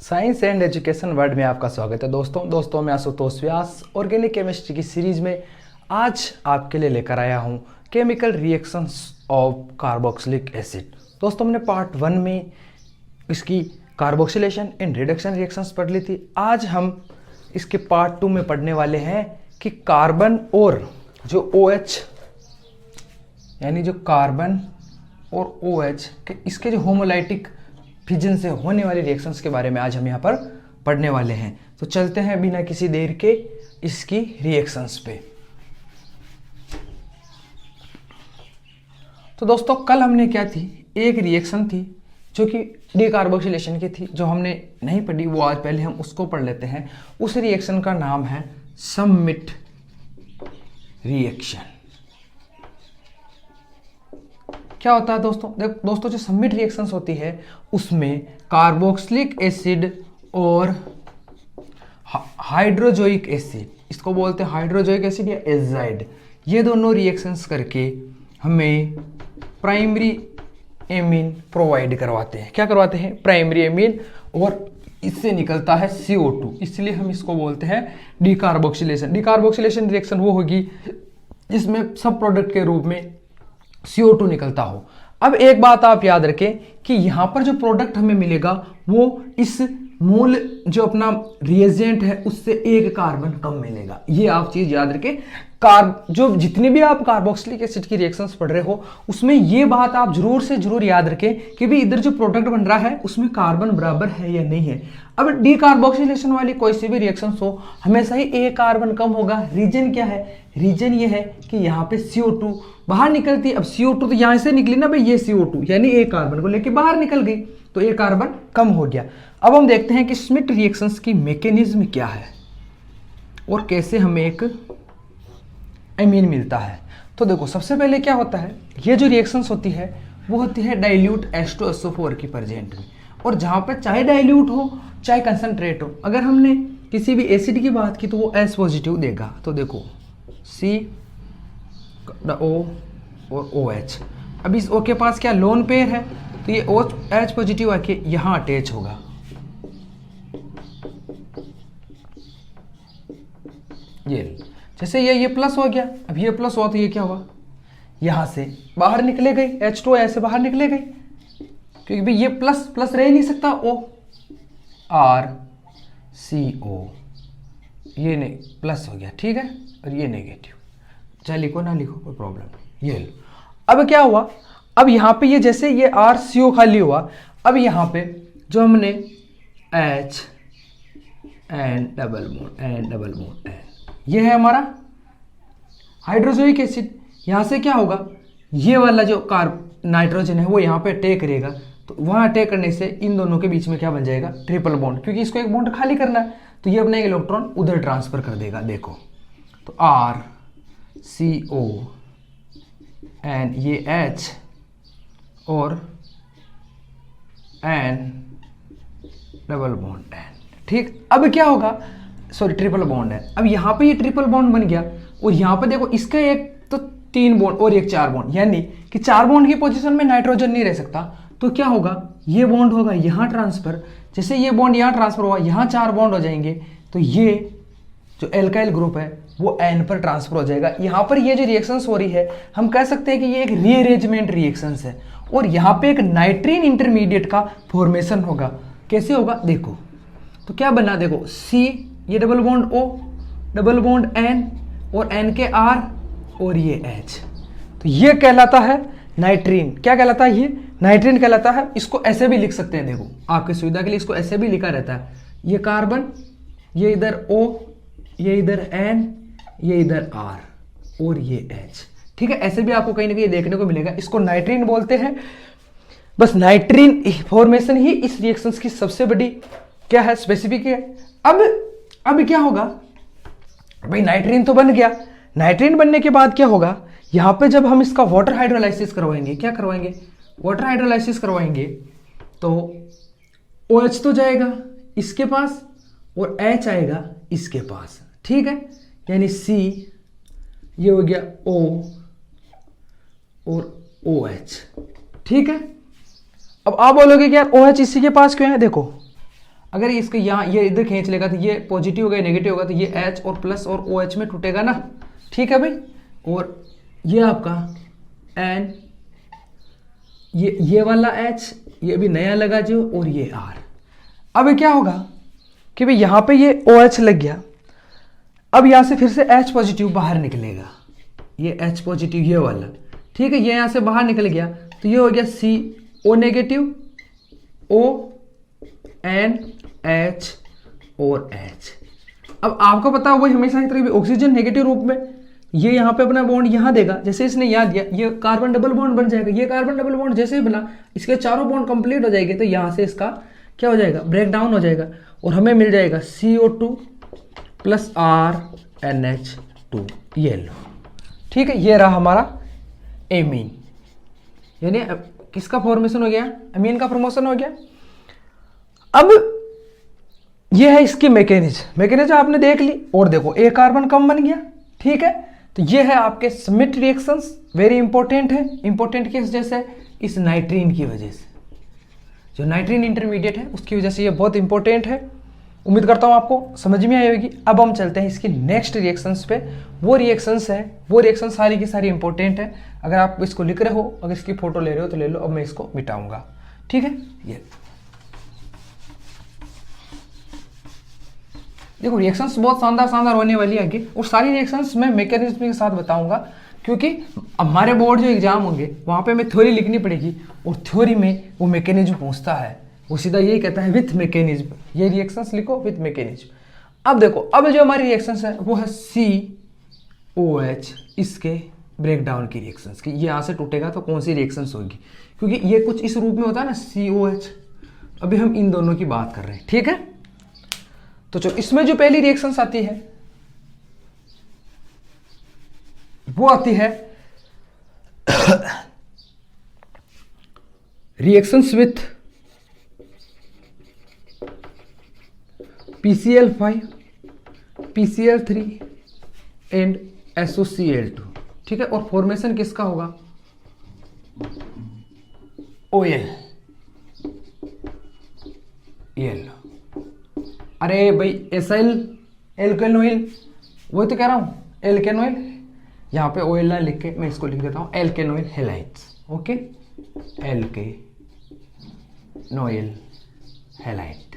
Science and education world में आपका स्वागत है दोस्तों मैं आशुतोष व्यास ऑर्गेनिक केमिस्ट्री की सीरीज में आज आपके लिए लेकर आया हूं chemical reactions of carboxylic acid. दोस्तों हमने पार्ट 1 में इसकी कार्बोक्सिलेशन एंड रिडक्शन रिएक्शंस पढ़ ली थी। आज हम इसके पार्ट 2 में पढ़ने वाले हैं कि कार्बन और जो OH यानी जो कार्बन और OH के इसके जो होमोलाइटिक फिजन से होने वाली रिएक्शंस के बारे में आज हम यहाँ पर पढ़ने वाले हैं। तो चलते हैं बिना किसी देर के इसकी रिएक्शंस पे। तो दोस्तों कल हमने क्या थी, एक रिएक्शन थी जो कि डीकार्बोक्सिलेशन की थी, जो हमने नहीं पढ़ी वो आज पहले हम उसको पढ़ लेते हैं। उस रिएक्शन का नाम है समिट रिएक्शन। क्या होता है दोस्तों जो समिट रिएक्शंस होती है उसमें कार्बोक्सिलिक एसिड और हाइड्रोजोइक एसिड, इसको बोलते हैं हाइड्रोजोइक एसिड या एजाइड, ये दोनों रिएक्शंस करके हमें प्राइमरी एमीन प्रोवाइड करवाते हैं। क्या करवाते हैं? प्राइमरी एमीन, और इससे निकलता है CO2, इसलिए हम इसको बोलते हैं डीकार्बोक्सिलेशन। डीकार्बोक्सिलेशन रिएक्शन वो होगी जिसमें सब प्रोडक्ट के रूप में CO2 निकलता हो। अब एक बात आप याद रखें कि यहाँ पर जो प्रोडक्ट हमें मिलेगा वो इस मूल जो अपना रिएजेंट है उससे एक कार्बन कम मिलेगा। ये आप चीज याद रखें। जो जितने भी आप कार्बोक्सिलिक एसिड की रिएक्शंस पढ़ रहे हो उसमें ये बात आप जरूर से जरूर याद रखें कि भी इधर जो प्रोडक्ट बन रहा है उसमें कार्बन बराबर है या नहीं है। अब डीकार्बोक्सिलेशन वाली कोई सी भी रिएक्शन हो हमेशा ही एक कार्बन कम होगा। रीजन क्या है? रीजन ये है कि यहाँ पे CO2 बाहर निकलती है। अब CO2 तो यहाँ से निकली ना भाई, ये CO2 यानी एक कार्बन को लेके बाहर निकल गई तो एक कार्बन कम हो गया। अब हम देखते हैं कि स्मिट रिएक्शंस की मैकेनिज्म क्या है और कैसे हमें एक एमीन मिलता है। तो देखो सबसे पहले क्या होता है, ये जो रिएक्शंस होती है वो होती है डाइल्यूट H2SO4 की प्रेजेंट में, और जहाँ पर चाहे डाइल्यूट हो चाहे कंसंट्रेट हो, अगर हमने किसी भी एसिड की बात की तो वो H पॉजिटिव देगा। तो देखो C O और OH। अब इस O के पास क्या लोन पेयर है तो ये H पॉजिटिव आके यहाँ अटैच होगा। ये जैसे ये प्लस हो गया, अब ये प्लस हुआ तो ये क्या हुआ, यहाँ से बाहर निकले गई, H2 ऐसे बाहर निकले गई क्योंकि भाई ये प्लस प्लस रह ही नहीं सकता, O R CO, ये नहीं प्लस हो गया, ठीक है, और ये नेगेटिव, चाहे लिखो ना लिखो कोई प्रॉब्लम नहीं। ये लो, अब क्या हुआ, अब यहाँ पे ये जैसे ये RCO खाली हुआ, अब यहाँ पे जो हमने H N double bond N, ये है हमारा हाइड्रोजोइक एसिड। यहाँ से क्या होगा, ये वाला जो नाइट्रोजन है वो यहाँ पे अटैक करेगा, तो वहाँ अटैक करने से इन दोनों के बीच में क्या बन जाएगा, ट्रिपल बॉन्ड, क्योंकि इसको एक बॉन्ड खाली करना है तो ये अपना एक इलेक्ट्रॉन उधर ट्रांसफर कर देगा। देखो तो RCO N, ये H और N डबल बॉन्ड N, ठीक। अब क्या होगा, सॉरी ट्रिपल बॉन्ड है, अब यहाँ पे ये ट्रिपल बॉन्ड बन गया, और यहाँ पे देखो इसका एक तो 3 बॉन्ड और एक 4 बॉन्ड, यानी कि 4 बॉन्ड की पोजीशन में नाइट्रोजन नहीं रह सकता, तो क्या होगा, ये बॉन्ड होगा यहाँ ट्रांसफर, जैसे ये बॉन्ड यहाँ ट्रांसफर हुआ यहाँ 4 बॉन्ड हो जाएंगे, तो ये जो एल्काइल ग्रुप है वो N पर ट्रांसफर हो जाएगा। यहाँ पर ये जो रिएक्शंस हो रही है हम कह सकते हैं कि ये एक रीअरेंजमेंट रिएक्शंस है, और यहाँ पे एक नाइट्रीन इंटरमीडिएट का फॉर्मेशन होगा। कैसे होगा देखो, तो क्या बना, देखो C, ये double bond O, double bond N और N के R और ये H, तो ये कहलाता है नाइट्रीन। क्या कहलाता है? ये नाइट्रीन कहलाता है। इसको ऐसे भी लिख सकते हैं, देखो आपकी सुविधा के लिए इसको ऐसे भी लिखा रहता है, ये कार्बन, ये इधर O, ये इधर N, ये इधर R और ये H, ठीक है। ऐसे भी आपको कहीं ना कहीं देखने को मिलेगा, इसको नाइट्रीन बोलते हैं। बस नाइट्रीन फॉर्मेशन ही इस रिएक्शंस की सबसे बड़ी क्या है, स्पेसिफिक है। अब क्या होगा भाई, नाइट्रीन तो बन गया, नाइट्रीन बनने के बाद क्या होगा, यहाँ पे जब हम इसका वाटर हाइड्रोलाइसिस करवाएंगे, क्या करवाएंगे, वाटर हाइड्रोलाइसिस करवाएंगे, तो OH तो जाएगा इसके पास और H आएगा इसके पास, ठीक है, यानी C, ये हो गया O और OH, ठीक है। अब आप बोलोगे कि यार OH इसी के पास क्यों है, देखो अगर इसको यहाँ ये इधर खींच लेगा तो ये पॉजिटिव होगा, नेगेटिव होगा, तो ये H और प्लस और OH में टूटेगा ना, ठीक है भाई। और ये आपका N, ये वाला H, ये भी नया लगा जो, और ये R। अब क्या होगा कि भाई यहाँ पे ये OH लग गया, अब यहाँ से फिर से H पॉजिटिव बाहर निकलेगा, ये H पॉजिटिव ये वाला, ठीक है, ये यहाँ से बाहर निकल गया, तो ये हो गया CO negative, O N H और H। अब आपको पता है वही हमेशा की तरह ऑक्सीजन नेगेटिव रूप में ये यहाँ पे अपना बॉन्ड यहाँ देगा, जैसे इसने यहाँ दिया ये कार्बन डबल बॉन्ड बन जाएगा, ये कार्बन डबल बॉन्ड जैसे ही बना इसके चारों बॉन्ड कंप्लीट हो जाएंगे, तो यहाँ से इसका क्या हो जाएगा, ब्रेक डाउन हो जाएगा, और हमें मिल जाएगा CO2 प्लस RNH2, ये लो, ठीक है। ये रहा हमारा एमीन, यानी किसका फॉर्मेशन हो गया, अमीन का फॉर्मेशन हो गया। अब ये है इसकी मैकेनिज्म आपने देख ली, और देखो एक कार्बन कम बन गया, ठीक है। तो ये है आपके श्मिट रिएक्शंस, वेरी इंपॉर्टेंट है। इंपॉर्टेंट किस वजह से, इस नाइट्रीन की वजह से, जो नाइट्रीन इंटरमीडिएट है उसकी वजह से ये बहुत इंपॉर्टेंट है। उम्मीद करता हूँ आपको समझ में आई होगी। अब हम चलते हैं इसकी नेक्स्ट रिएक्शंस पे। वो रिएक्शन सारी की सारी इंपॉर्टेंट है। अगर आप इसको लिख रहे हो, अगर इसकी फोटो ले रहे हो तो ले लो, अब मैं इसको मिटाऊंगा, ठीक है। ये देखो रिएक्शंस बहुत शानदार होने वाली है आगे, और सारी रिएक्शंस मैं मैकेनिज्म के साथ बताऊंगा, क्योंकि हमारे बोर्ड जो एग्जाम होंगे वहाँ पे मैं थ्योरी लिखनी पड़ेगी, और थ्योरी में वो मैकेनिज्म पूछता है, वो सीधा यही कहता है विथ मैकेनिज्म, ये रिएक्शंस लिखो विथ मैकेनिज्म। अब देखो, अब जो हमारी रिएक्शंस है वो है COH, इसके ब्रेकडाउन की रिएक्शंस की, ये यहाँ से टूटेगा तो कौन सी रिएक्शंस होगी, क्योंकि ये कुछ इस रूप में होता है ना COH। अभी हम इन दोनों की बात कर रहे हैं, ठीक है। तो जो इसमें जो पहली रिएक्शंस आती है वो आती है reactions with PCl5, PCl3 and SOCl2, ठीक है। और फॉर्मेशन किसका होगा, OL, EL। अरे भाई एसाइल एल्केनोइल, वही तो कह रहा हूँ, एल्केनोइल, यहाँ पे OL ना लिख के मैं इसको लिख देता हूँ एल्केनोइल हैलाइड्स, ओके, एल्केनोइल हैलाइड।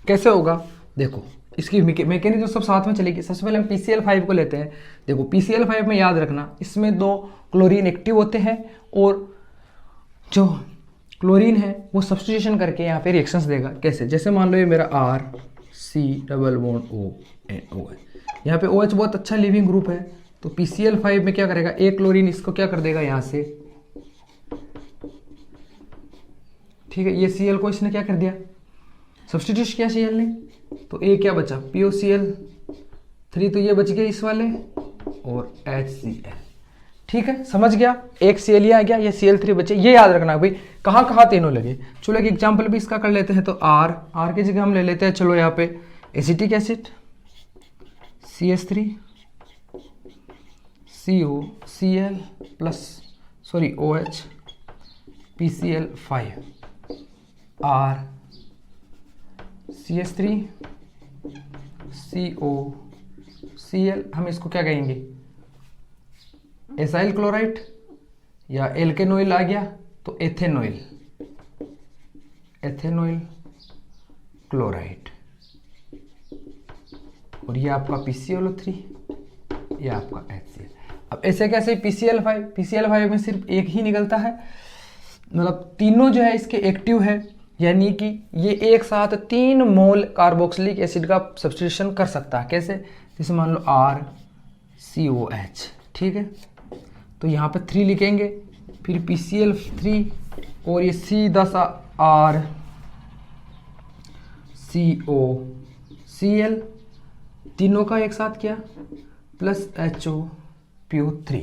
कैसे होगा, देखो इसकी मैकेनिज्म सब साथ में चलेगी। सबसे पहले हम PCl5 को लेते हैं। देखो PCl5 में याद रखना, इसमें 2 क्लोरीन एक्टिव होते हैं, और जो क्लोरीन है वो सब्स्टिट्यूशन करके यहाँ पे रिएक्शंस देगा। कैसे, जैसे मान लो ये मेरा RC डबल बॉन्ड O है, यहाँ पे OH बहुत अच्छा लिविंग ग्रुप है, तो PCl5 में क्या करेगा, एक क्लोरीन इसको क्या कर देगा यहाँ से, ठीक है। ये Cl को इसने क्या कर दिया, सब्स्टिट्यूट किया Cl ने, तो ए क्या बचा, POCl3, तो ये बच गया इस वाले, और HCl, ठीक है। समझ गया, एक Cl आ गया, ये Cl3 बचे। ये याद रखना भाई कहाँ कहाँ तीनों लगे। चलो एक एग्जांपल भी इसका कर लेते हैं, तो R की जगह हम ले लेते हैं, चलो यहाँ पे acetic acid CH3 COCl plus OH PCl5 R CH3 COCl, हम इसको क्या कहेंगे, एसाइल क्लोराइड, या एल्केनोइल आ गया तो एथेनोइल क्लोराइड, और ये आपका PCl3, ये आपका HCl। अब ऐसे कैसे PCl5 में सिर्फ एक ही निकलता है, मतलब तीनों जो है इसके एक्टिव है, यानी कि ये एक साथ 3 मोल कार्बोक्सिलिक एसिड का सब्स्टिट्यूशन कर सकता है। कैसे, जैसे मान लो RCOH, ठीक है, तो यहाँ पे 3 लिखेंगे, फिर PCl3, और ये सीधा सा RCOCl, तीनों का एक साथ किया, प्लस HOPO3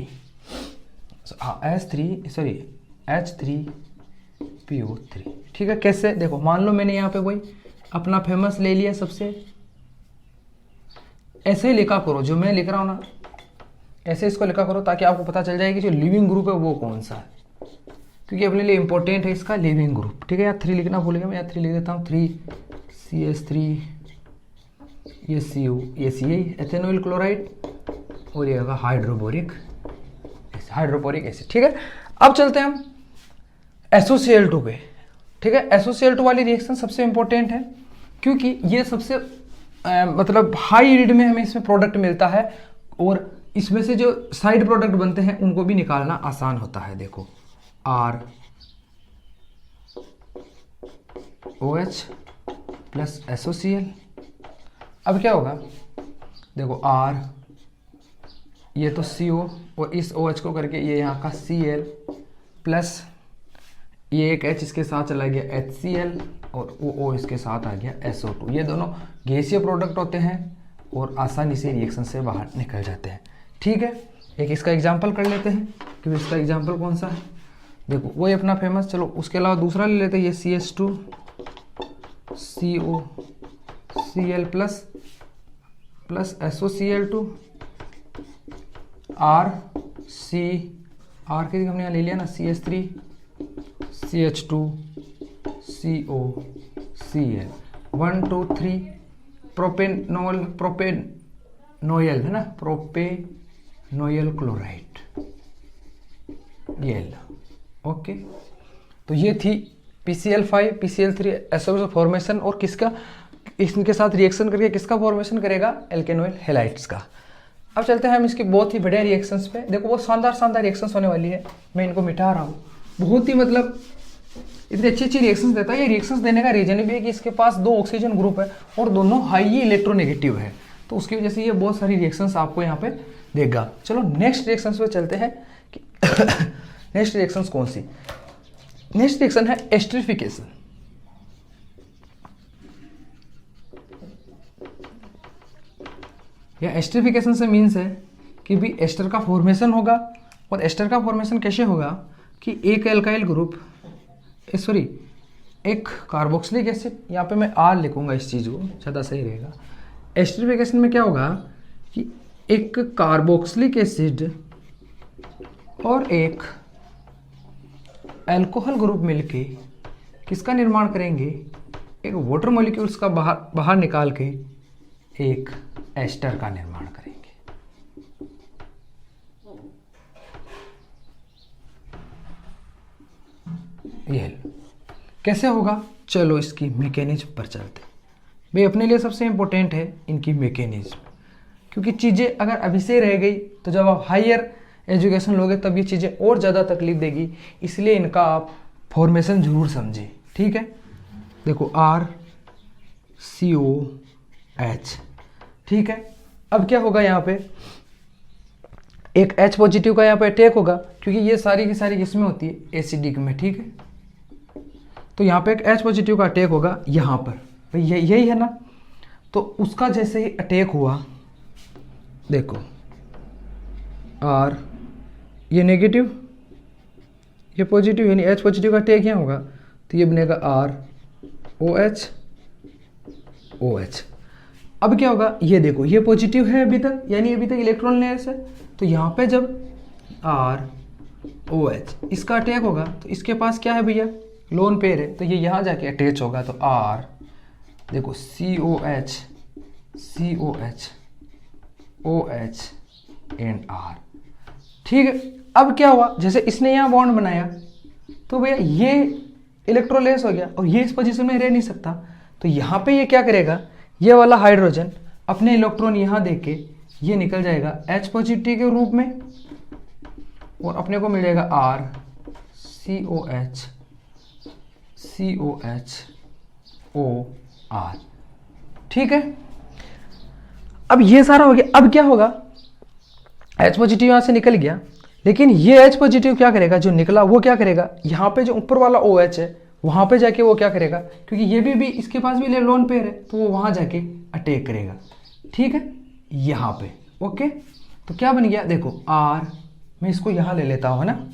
H3PO3, ठीक है। कैसे, देखो मान लो मैंने यहाँ पे वही अपना फेमस ले लिया सबसे, ऐसे ही लिखा करो, जो मैं लिख रहा हूँ ना ऐसे इसको लिखा करो, ताकि आपको पता चल जाए कि जो लिविंग ग्रुप है वो कौन सा है। क्योंकि अपने लिए इंपॉर्टेंट है इसका लिविंग ग्रुप। ठीक है, यहाँ 3 लिखना भूल गया, मैं यहाँ 3 लिख देता हूँ। 3CH3, ये CO, ये CH एथेनॉइल क्लोराइड, और ये होगा हाइड्रोबोरिक एसिड। ठीक है, अब चलते हैं हम SOCl2 पे। ठीक है, SOCl2 वाली रिएक्शन सबसे इंपॉर्टेंट है, क्योंकि ये सबसे मतलब हाई यील्ड में हमें इसमें प्रोडक्ट मिलता है, और इसमें से जो साइड प्रोडक्ट बनते हैं उनको भी निकालना आसान होता है। देखो ROH प्लस SOCl। अब क्या होगा, देखो R, ये तो CO, और इस OH को करके ये यहाँ का Cl प्लस ये एक H इसके साथ चला गया HCl, और O इसके साथ आ गया SO2। ये दोनों गैसीय प्रोडक्ट होते हैं और आसानी से रिएक्शन से बाहर निकल जाते हैं। ठीक है, एक इसका एग्जांपल कर लेते हैं कि इसका एग्जांपल कौन सा है। देखो वही अपना फेमस, चलो उसके अलावा दूसरा ले लेते हैं। ये CH2 COCl plus SOCl2 R के हमने यहाँ ले लिया ना, CH3 CH2 COCl 1 2 3 प्रोपेनोल है ना, प्रोपेनोयल क्लोराइड, ये ओके। तो ये थी PCl5 PCl3 SO फॉर्मेशन, और किसका, इनके साथ रिएक्शन करके किसका फॉर्मेशन करेगा, एल्केनोइल हैलाइड्स का। अब चलते हैं हम इसके बहुत ही बढ़िया रिएक्शंस पे। देखो वो शानदार रिएक्शंस होने वाली है, मैं इनको मिटा रहा हूँ। बहुत ही मतलब इतनी अच्छी रिएक्शंस देता है। ये रिएक्शंस देने का रीजन भी है कि इसके पास 2 ऑक्सीजन ग्रुप है और दोनों हाई इलेक्ट्रोनेगेटिव है, तो उसकी वजह से ये बहुत सारी रिएक्शंस आपको यहाँ पे देगा। चलो नेक्स्ट रिएक्शंस पे चलते हैं कि नेक्स्ट रिएक्शंस कौन सी। नेक्स्ट रिएक्शन है एस्टरिफिकेशन। या एस्टरिफिकेशन से मीन्स है कि भी एस्टर का फॉर्मेशन होगा, और एस्टर का फॉर्मेशन कैसे होगा कि एक एल्काइल ग्रुप, एक कार्बोक्सिलिक एसिड, यहाँ पे मैं R लिखूंगा इस चीज़ को, ज़्यादा सही रहेगा। एस्टरिफिकेशन में क्या होगा कि एक कार्बोक्सिलिक एसिड और एक अल्कोहल ग्रुप मिलके किसका निर्माण करेंगे, एक वाटर मॉलिक्यूल्स का बाहर निकाल के एक एस्टर का निर्माण करेंगे। ये कैसे होगा, चलो इसकी मैकेनिज्म पर चलते हैं। भाई अपने लिए सबसे इंपॉर्टेंट है इनकी मैकेनिज्म, क्योंकि चीज़ें अगर अभी से रह गई तो जब आप हायर एजुकेशन लोगे तब ये चीज़ें और ज़्यादा तकलीफ देगी, इसलिए इनका आप फॉर्मेशन जरूर समझें। ठीक है, देखो RCOH। ठीक है, अब क्या होगा, यहाँ पे एक H पॉजिटिव का यहाँ पे अटैक होगा, क्योंकि ये सारी की सारी किसमें होती है, एसिडिक में। ठीक है, तो यहाँ पे एक H पॉजिटिव का अटैक होगा यहाँ पर, भाई यही है ना। तो उसका जैसे ही अटैक हुआ, देखो R ये नेगेटिव ये पॉजिटिव, यानी H पॉजिटिव का अटैक यहाँ होगा, तो ये बनेगा ROH। अब क्या होगा, ये देखो ये पॉजिटिव है अभी तक, यानी अभी तक इलेक्ट्रॉन लेयर से, तो यहाँ पे जब ROH इसका अटैक होगा तो इसके पास क्या है भैया, लोन पेयर है, तो ये यहाँ जाके अटैच होगा। तो R देखो COH OH एंड R। ठीक है, अब क्या हुआ, जैसे इसने यहाँ बॉन्ड बनाया तो भैया ये इलेक्ट्रोलेस हो गया और ये इस पोजीशन में रह नहीं सकता, तो यहाँ पे ये क्या करेगा, ये वाला हाइड्रोजन अपने इलेक्ट्रॉन यहाँ दे के ये निकल जाएगा H पॉजिटिव के रूप में, और अपने को मिल जाएगा RCOH OR। ठीक है, अब ये सारा हो गया। अब क्या होगा, H पॉजिटिव यहाँ से निकल गया, लेकिन ये H पॉजिटिव क्या करेगा, जो निकला वो क्या करेगा, यहाँ पे जो ऊपर वाला OH है वहाँ पे जाके वो क्या करेगा, क्योंकि ये भी इसके पास भी लोन पेयर है, तो वो वहाँ जाके अटैक करेगा। ठीक है, यहाँ पे ओके। तो क्या बन गया, देखो R, मैं इसको यहाँ ले लेता हूँ, है ना।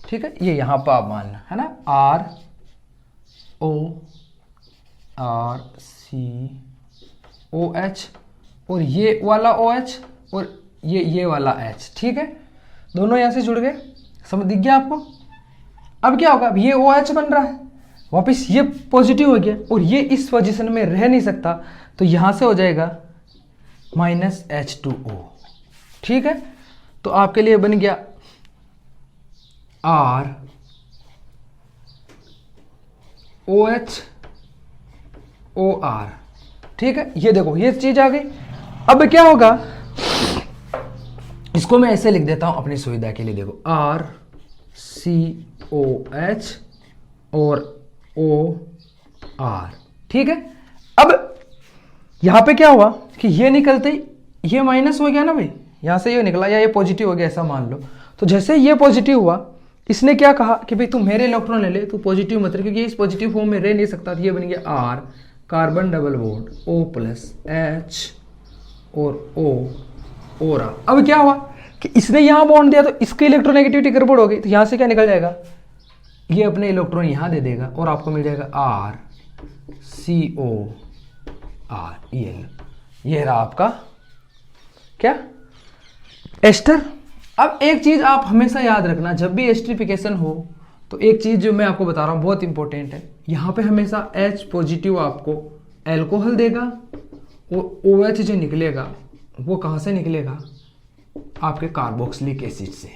ठीक है, ये यहाँ पर आप मानना है ना, RCOH और ये वाला OH और ये वाला H। ठीक है, दोनों यहाँ से जुड़ गए, समझ दिख गया आपको। अब क्या होगा, अब ये OH बन रहा है, वापस ये पॉजिटिव हो गया और ये इस पोजीशन में रह नहीं सकता, तो यहां से हो जाएगा -H2O। ठीक है, तो आपके लिए बन गया ROHOR। ठीक है, ये देखो ये चीज आ गई। अब क्या होगा, इसको मैं ऐसे लिख देता हूं अपनी सुविधा के लिए, देखो RCOH और OR। ठीक है, अब यहां पे क्या हुआ कि ये निकलते ही ये माइनस हो गया ना भाई, यहां से ये निकला या ये पॉजिटिव हो गया ऐसा मान लो। तो जैसे ये पॉजिटिव हुआ, इसने क्या कहा कि भाई तू मेरे इलेक्ट्रॉन ले ले, तू पॉजिटिव मत रहे, क्योंकि इस पॉजिटिव फॉर्म में रह नहीं सकता। तो ये बन गया R, carbon double bond O+H और O और R। अब क्या हुआ कि इसने यहां बॉन्ड दिया, तो इसकी इलेक्ट्रोनेगेटिविटी गड़बड़ हो गई, तो यहां से क्या निकल जाएगा, ये अपने इलेक्ट्रॉन यहां दे देगा और आपको मिल जाएगा RCOR। ये रहा आपका क्या, एस्टर। अब एक चीज आप हमेशा याद रखना, जब भी एस्टरिफिकेशन हो तो एक चीज जो मैं आपको बता रहा हूं बहुत इंपॉर्टेंट है, यहां पे हमेशा H पॉजिटिव आपको एल्कोहल देगा और OH जो निकलेगा वो कहां से निकलेगा, आपके कार्बोक्सिलिक एसिड से।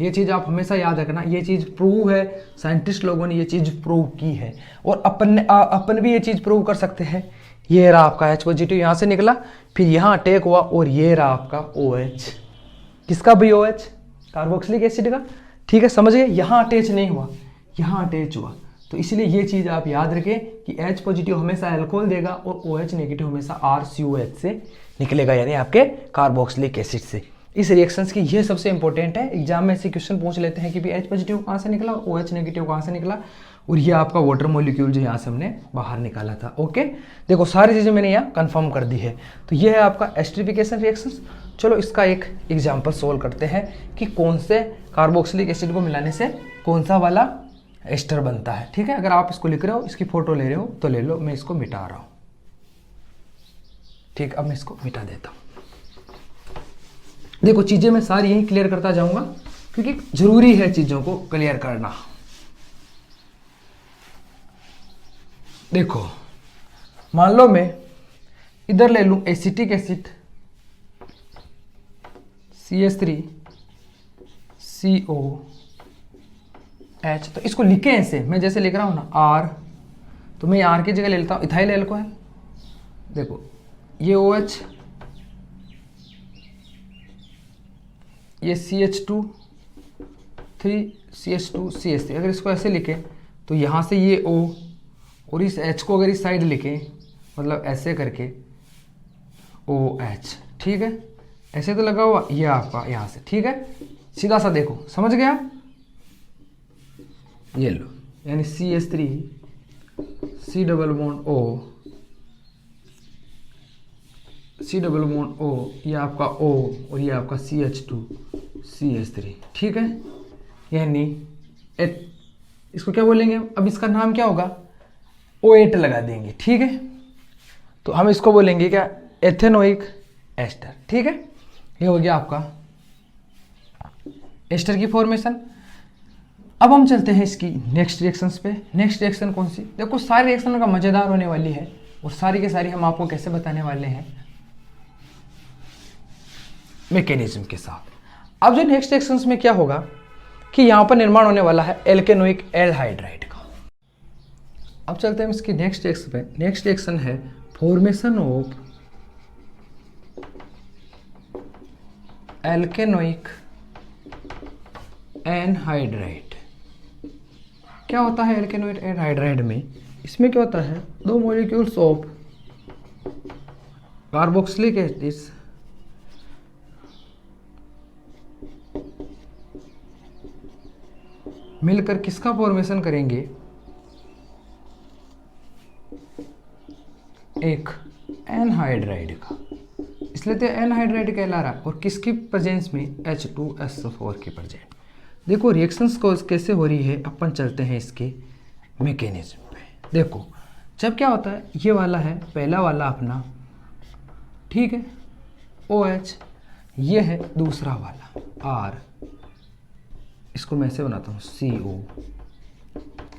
ये चीज़ आप हमेशा याद रखना, ये चीज़ प्रूव है, साइंटिस्ट लोगों ने ये चीज़ प्रूव की है और अपन भी ये चीज़ प्रूव कर सकते हैं। ये रहा आपका H पॉजिटिव यहाँ से निकला, फिर यहाँ अटैक हुआ और ये रहा आपका OH। किसका भी OH, कार्बोक्सिलिक एसिड का। ठीक है, समझ गए, यहाँ अटैच नहीं हुआ, यहाँ अटैच हुआ। तो इसलिए ये चीज़ आप याद रखें कि H पॉजिटिव हमेशा अल्कोहल देगा और OH नेगेटिव हमेशा RCOH से निकलेगा, यानी आपके कार्बोक्सिलिक एसिड से। इस रिएक्शंस की ये सबसे इंपॉर्टेंट है, एग्जाम में ऐसे क्वेश्चन पूछ लेते हैं कि भी H पॉजिटिव कहाँ से निकला और OH नेगेटिव कहाँ से निकला, और ये आपका वाटर मॉलिक्यूल जो यहाँ से हमने बाहर निकाला था। ओके, देखो सारी चीज़ें मैंने यहाँ कंफर्म कर दी है। तो ये है आपका एस्टरिफिकेशन रिएक्शंस। चलो इसका एक एग्जाम्पल सोल्व करते हैं कि कौन से कार्बोक्सिलिक एसिड को मिलाने से कौन सा वाला एस्टर बनता है। ठीक है, अगर आप इसको लिख रहे हो, इसकी फोटो ले रहे हो तो ले लो, मैं इसको मिटा रहा हूँ। ठीक, अब मैं इसको मिटा देता हूँ। देखो चीजें मैं सारी यही क्लियर करता जाऊंगा क्योंकि जरूरी है चीजों को क्लियर करना। देखो मान लो मैं इधर ले लूं एसिटिक एसिड CH3COH, तो इसको लिखे ऐसे, मैं जैसे लिख रहा हूं ना R, तो मैं R की जगह ले लेता हूं इथाइल एल्कोहल। देखो ये OH, ये CH2 3CH2 CH3। अगर इसको ऐसे लिखें तो यहाँ से ये O और इस H को अगर इस साइड लिखें, मतलब ऐसे करके OH। ठीक है, ऐसे तो लगा हुआ ये आपका यहाँ से। ठीक है, सीधा सा देखो, समझ गया, ये लो, यानी CH3 C double bond O C double bond O, ये आपका O और ये आपका CH2 CH3। ठीक है, यानी इसको क्या बोलेंगे, अब इसका नाम क्या होगा, O8 लगा देंगे। ठीक है, तो हम इसको बोलेंगे क्या, एथेनोइक एस्टर। ठीक है, ये हो गया आपका एस्टर की फॉर्मेशन। अब हम चलते हैं इसकी नेक्स्ट रिएक्शंस पे। नेक्स्ट रिएक्शन कौन सी, देखो सारी रिएक्शन का मजेदार होने वाली है और सारी की सारी हम आपको कैसे बताने वाले हैं, मैकेनिज्म के साथ। अब जो नेक्स्ट रिएक्शंस में क्या होगा कि यहां पर निर्माण होने वाला है एल्केनोइक एल्हाइड्राइड का। अब चलते हैं इसकी नेक्स्ट रिएक्शन पे। नेक्स्ट रिएक्शन है फॉर्मेशन ऑफ एल्केनोइक एनहाइड्राइड। क्या होता है एल्केनोइक एनहाइड्राइड में, इसमें क्या होता है, दो मॉलिक्यूल्स ऑफ कार्बोक्सिलिक एसिड मिलकर किसका फॉर्मेशन करेंगे, एक एनहाइड्राइड का, इसलिए तो एनहाइड्राइड कहला रहा है। और किसकी प्रेजेंस में, H2SO4 की प्रेजेंस। देखो रिएक्शंस को कैसे हो रही है, अपन चलते हैं इसके मैकेनिज्म पे। देखो जब क्या होता है, ये वाला है पहला वाला अपना, ठीक है, OH, ये है दूसरा वाला R, इसको मैं ऐसे बनाता हूँ CO,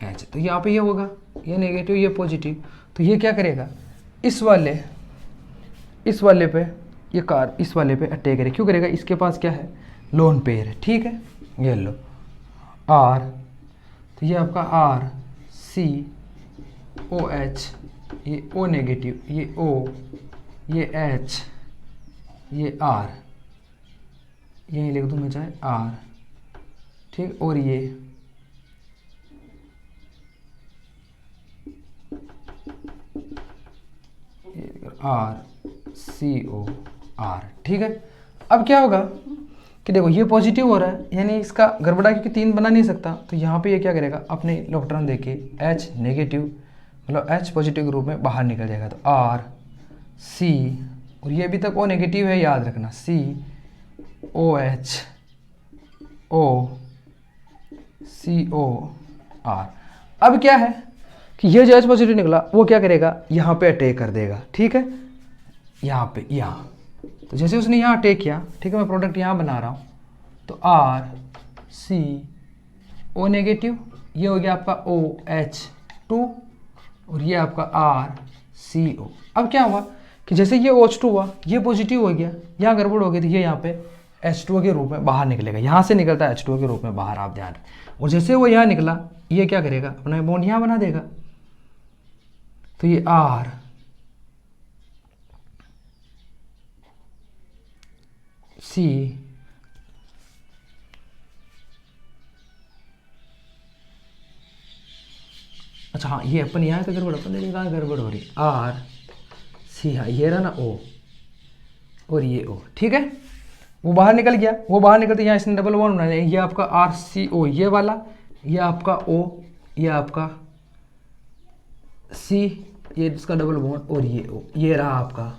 एच। तो यहाँ पे ये होगा, ये नेगेटिव ये पॉजिटिव, तो ये क्या करेगा, इस वाले पे ये कार इस वाले पे अटैक करेगा। क्यों करेगा, इसके पास क्या है, लोन पेयर है, ठीक है। ये लो आर, तो ये आपका आर सी ओ एच, ये ओ नेगेटिव, ये ओ, ये एच, ये आर, यही लिख दूँ मैं चाहे आर, ठीक। और ये आर सी ओ आर, ठीक है। अब क्या होगा कि देखो ये पॉजिटिव हो रहा है, यानी इसका गड़बड़ा क्योंकि 3 बना नहीं सकता, तो यहाँ पे ये क्या करेगा, अपने इलेक्ट्रॉन देके H नेगेटिव मतलब H पॉजिटिव के रूप में बाहर निकल जाएगा। तो आर सी, और ये अभी तक O नेगेटिव है, याद रखना, सी ओ एच ओ सी ओ आर। अब क्या है कि ये जो H पॉजिटिव निकला वो क्या करेगा, यहाँ पे अटैक कर देगा, ठीक है, यहाँ पे, यहाँ। तो जैसे उसने यहाँ अटैक किया, ठीक है, मैं प्रोडक्ट यहाँ बना रहा हूँ, तो आर सी ओ नेगेटिव, ये हो गया आपका ओ एच टू, और ये आपका आर सी ओ। अब क्या हुआ कि जैसे ये OH2 हुआ, ये पॉजिटिव हो गया, यहाँ गड़बड़ हो गई, तो ये यहाँ पे H2O के रूप में बाहर निकलेगा, यहाँ से निकलता है H2O के रूप में बाहर, आप ध्यान। और जैसे वो यहाँ निकला, ये क्या करेगा, अपना बॉन्ड यहाँ बना देगा, तो ये आर सी अच्छा हाँ, ये अपन यहाँ का गड़बड़, अपन देखिए कहाँ गड़बड़ हो रही, आर सी, हाँ ये रहा ना O, और ये O, ठीक है। वो बाहर निकल गया, वो बाहर निकलते यहाँ इसने डबल बॉन्ड बनाया, ये आपका आर सी ओ ये वाला, ये आपका O, ये आपका सी, ये इसका डबल बॉन्ड, और ये O, ये रहा आपका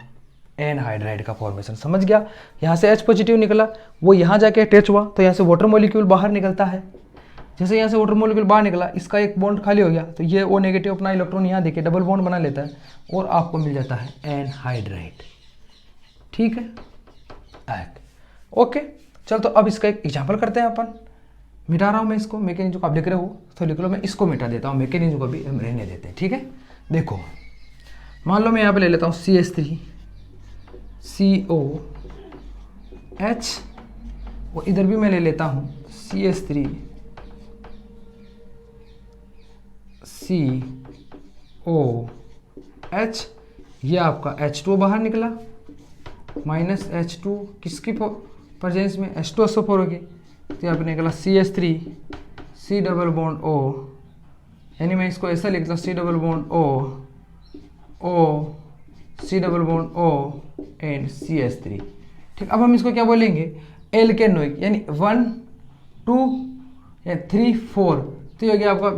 एनहाइड्राइड का फॉर्मेशन। समझ गया, यहाँ से H पॉजिटिव निकला, वो यहाँ जाके अटैच हुआ, तो यहाँ से वाटर मॉलिक्यूल बाहर निकलता है। जैसे यहाँ से वाटर मॉलिक्यूल बाहर निकला, इसका एक बॉन्ड खाली हो गया, तो ये O नेगेटिव अपना इलेक्ट्रॉन यहाँ देके डबल बॉन्ड बना लेता है, और आपको मिल जाता है एनहाइड्राइड, ठीक है। ओके, चल तो अब इसका एक एग्जाम्पल करते हैं अपन। मिटा रहा हूँ मैं इसको, मैकेनिज्म को आप लिख रहे हो तो लिख लो, मैं इसको मिटा देता हूँ, मैकेनिज्म को भी हम रहने देते हैं, ठीक है। देखो मान लो मैं यहाँ पे ले लेता हूँ CH3 CO H, और इधर भी मैं ले लेता हूँ CH3 COH, ये आपका H2O बाहर निकला, माइनस H2 किसकी प्रेजेंस में, H2SO4 होगी, तो यहाँ पे निकला CH3 C double bond O, यानी मैं इसको ऐसा लिखता हूँ C double bond O C double bond O and CH3, ठीक। अब हम इसको क्या बोलेंगे, एल्केनोइक, यानी 1 2 या 3 4, तो ये हो गया आपका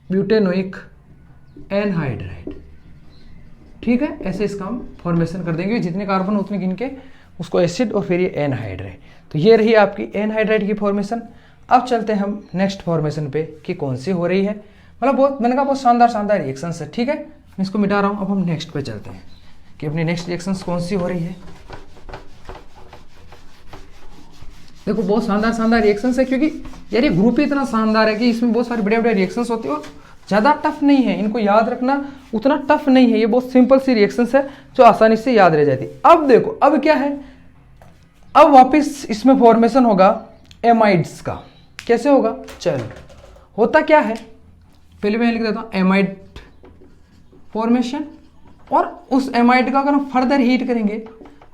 ब्यूटेनोइक एनहाइड्राइड, ठीक है। ऐसे इसका हम फॉर्मेशन कर देंगे, जितने कार्बन उतने गिन के उसको एसिड, और फिर ये एनहाइड्राइड। तो ये रही आपकी एनहाइड्राइड की फॉर्मेशन। अब चलते हैं हम नेक्स्ट फॉर्मेशन पे कि कौन सी हो रही है, मतलब बहुत मैंने कहा बहुत शानदार रिएक्शंस है, ठीक है। मैं इसको मिटा रहा हूँ, अब हम नेक्स्ट पे चलते हैं कि अपनी नेक्स्ट रिएक्शंस कौन सी हो रही है। देखो बहुत शानदार रिएक्शंस है, क्योंकि यार ये ग्रुप ही इतना शानदार है कि इसमें बहुत सारे बढ़िया रिएक्शंस होती है, और ज़्यादा टफ नहीं है, इनको याद रखना उतना टफ नहीं है, ये बहुत सिंपल सी रिएक्शंस है जो आसानी से याद रह जाती है। अब देखो अब क्या है, अब वापस इसमें फॉर्मेशन होगा एमाइड्स का। कैसे होगा, चलो होता क्या है, पहले मैं लिख देता हूँ एमाइड फॉर्मेशन, और उस एमाइड का अगर हम फर्दर हीट करेंगे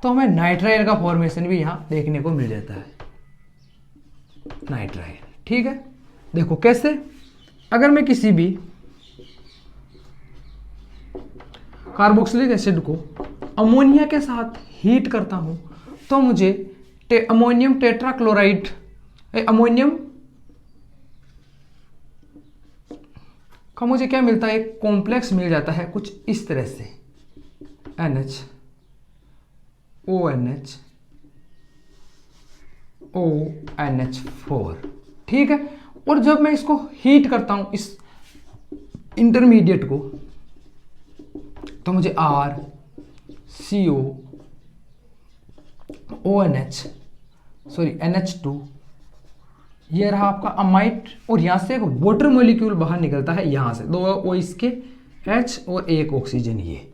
तो हमें नाइट्राइल का फॉर्मेशन भी यहाँ देखने को मिल जाता है, नाइट्राइल, ठीक है। देखो कैसे, अगर मैं किसी भी कार्बोक्सिलिक एसिड को अमोनिया के साथ हीट करता हूं तो मुझे अमोनियम टेट्राक्लोराइड, अमोनियम का मुझे क्या मिलता है, एक कॉम्प्लेक्स मिल जाता है कुछ इस तरह से, NH ONH ONH4, ठीक है। और जब मैं इसको हीट करता हूं इस इंटरमीडिएट को, तो मुझे RCO ONH NH2 ये रहा आपका अमाइड, और यहाँ से एक वाटर मॉलिक्यूल बाहर निकलता है, यहाँ से दो वो इसके H और एक ऑक्सीजन, ये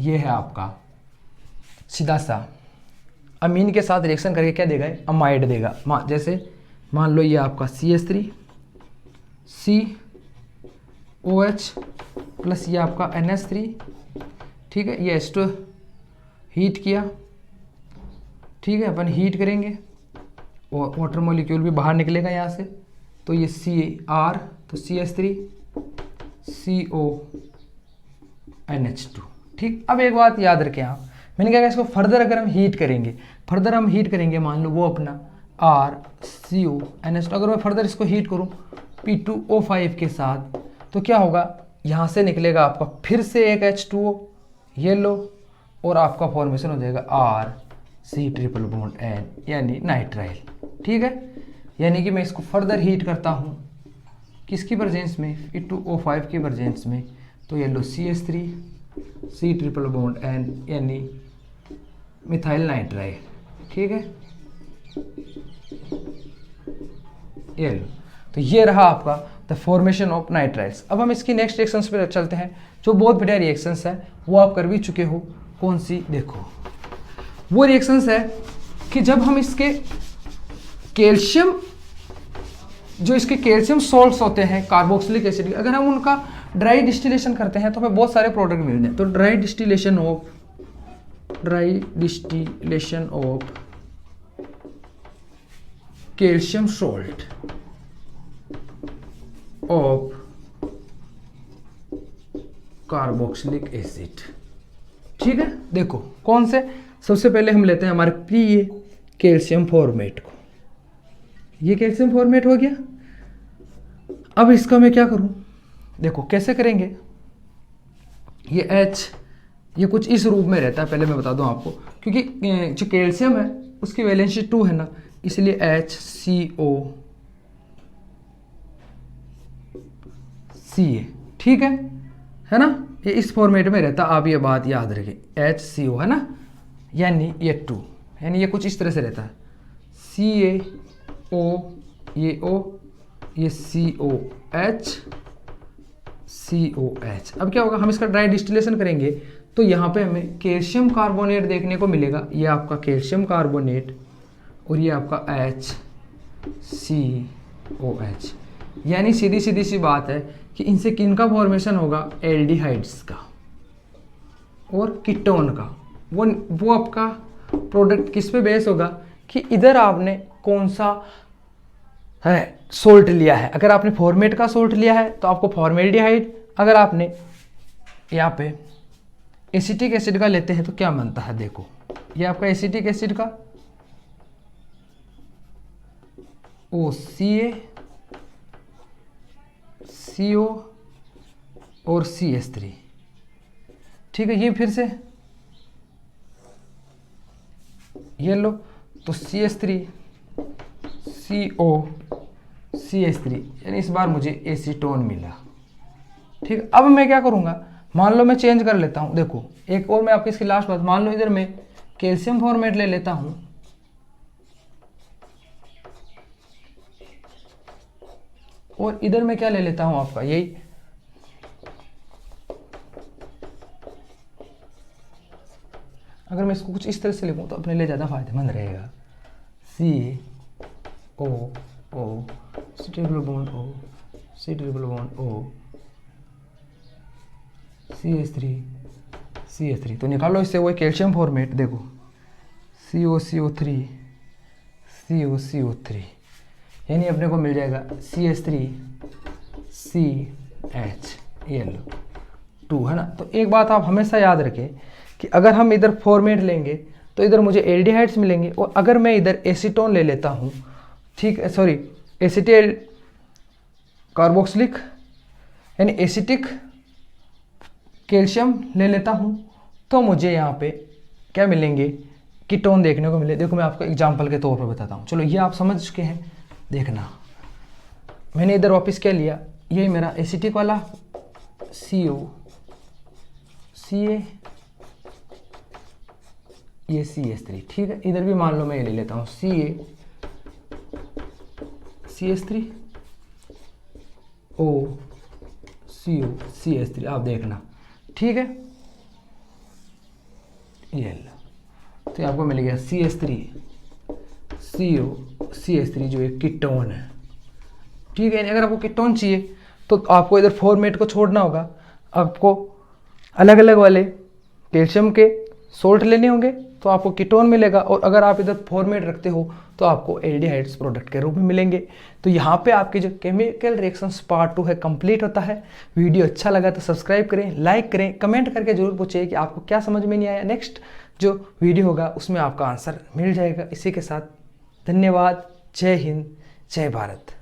है आपका सीधा सा अमीन के साथ रिएक्शन करके क्या देगा, अमाइड देगा। जैसे मान लो ये आपका CH3 COH प्लस ये आपका NH3, ठीक है, ये H2 हीट किया, ठीक है, अपन हीट करेंगे और वाटर मॉलिक्यूल भी बाहर निकलेगा यहाँ से, तो ये Cr, तो CH3 CO NH2, ठीक। अब एक बात याद रखें आप, मैंने क्या कहा, इसको फर्दर अगर हम हीट करेंगे, मान लो वो अपना RCO NH2, अगर मैं फर्दर इसको हीट करूँ P2O5 के साथ, तो क्या होगा, यहाँ से निकलेगा आपका फिर से एक H2O, ये लो, और आपका फॉर्मेशन हो जाएगा RC≡N, यानी नाइट्राइल, ठीक है। यानी कि मैं इसको फर्दर हीट करता हूँ किसकी प्रेजेंस में, P2O5 की प्रेजेंस में, तो ये लो CH3 C≡N, यानी मिथाइल नाइट्राइल, ठीक है, ये लो। तो ये रहा आपका द फॉर्मेशन ऑफ नाइट्राइल्स। अब हम इसकी नेक्स्ट रिएक्शंस पे चलते हैं, जो बहुत बढ़िया रिएक्शंस है, वो आप कर भी चुके हो। कौन सी, देखो वो रिएक्शंस है कि जब हम इसके कैल्शियम, जो इसके कैल्शियम सॉल्ट्स होते हैं कार्बोक्सिलिक एसिड, अगर हम उनका ड्राई डिस्टिलेशन करते हैं तो हमें बहुत सारे प्रोडक्ट मिलते हैं। तो dry distillation of calcium salt of carboxylic acid, ठीक है। देखो कौन से, सबसे पहले हम लेते हैं हमारे प्रिय कैल्शियम फॉर्मेट को, ये कैल्शियम फॉर्मेट हो गया। अब इसका मैं क्या करूं, देखो कैसे करेंगे, ये H ये कुछ इस रूप में रहता है, पहले मैं बता दूं आपको, क्योंकि जो कैल्शियम है उसकी वैलेंसी 2 है ना, इसलिए HCO Ca, ठीक है ना, ये इस फॉर्मेट में रहता, आप ये बात याद रखें, HCO है ना, यानी ये 2, यानी ये कुछ इस तरह से रहता है, CaO, ये O, ये COH COH। अब क्या होगा, हम इसका ड्राई डिस्टिलेशन करेंगे तो यहाँ पे हमें कैल्शियम कार्बोनेट देखने को मिलेगा, ये आपका कैल्शियम कार्बोनेट और ये आपका HCOH, यानी सीधी सीधी सी बात है कि इनसे किन का फॉर्मेशन होगा, एल्डिहाइड्स का और कीटोन का। वो आपका प्रोडक्ट किस पे बेस होगा कि इधर आपने कौन सा है सोल्ट लिया है। अगर आपने फॉर्मेट का सोल्ट लिया है तो आपको फॉर्मेल्डिहाइड, अगर आपने यहाँ पे एसिटिक एसिड का लेते हैं तो क्या बनता है, देखो ये आपका एसिटिक एसिड का OCA CO और CH3, ठीक है। ये फिर से ये लो, तो CH3 CO CH3, यानी इस बार मुझे एसीटोन मिला, ठीक। अब मैं क्या करूंगा, मान लो मैं चेंज कर लेता हूं, देखो एक और मैं आपकी इसकी लास्ट बात, मान लो इधर मैं कैल्शियम फॉर्मेट ले लेता हूं, और इधर मैं क्या ले लेता हूं आपका, यही अगर मैं इसको कुछ इस तरह से लिखूं तो अपने लिए ज़्यादा फायदेमंद रहेगा, COO C≡O CH3 तो निकालो इससे वो कैल्शियम फॉर्मेट, देखो COCO3 COCO3, यानी अपने को मिल जाएगा CH3 CH2 है ना। तो एक बात आप हमेशा याद रखें कि अगर हम इधर फॉर्मेट लेंगे तो इधर मुझे एल्डिहाइड्स मिलेंगे, और अगर मैं इधर एसीटोन ले लेता हूँ, ठीक है, सॉरी एसिटाइल कार्बोक्सिलिक यानी एसिटिक कैल्शियम ले लेता हूँ, तो मुझे यहाँ पे क्या मिलेंगे, कीटोन देखने को मिले। देखो मैं आपको एग्जांपल के तौर पर बताता हूँ, चलो ये आप समझ चुके हैं। देखना मैंने इधर वापस क्या लिया, ये मेरा एसिटिक वाला CO CA, ये CH3, ठीक है। इधर भी मान लो मैं ये ले लेता हूँ CA CH3 O CO CH3, आप देखना, ठीक है। ये लो, तो आपको मिल गया CH3 CO CH3 जो एक कीटोन है, ठीक है। अगर आपको कीटोन चाहिए तो आपको इधर फॉर्मेट को छोड़ना होगा, आपको अलग अलग वाले कैल्शियम के सोल्ट लेने होंगे तो आपको कीटोन मिलेगा, और अगर आप इधर फॉर्मेट रखते हो तो आपको एल्डिहाइड्स प्रोडक्ट के रूप में मिलेंगे। तो यहाँ पे आपके जो केमिकल रिएक्शंस पार्ट 2 है कंप्लीट होता है। वीडियो अच्छा लगा तो सब्सक्राइब करें, लाइक करें, कमेंट करके जरूर पूछिए कि आपको क्या समझ में नहीं आया। नेक्स्ट जो वीडियो होगा उसमें आपका आंसर मिल जाएगा। इसी के साथ धन्यवाद। जय हिंद, जय भारत।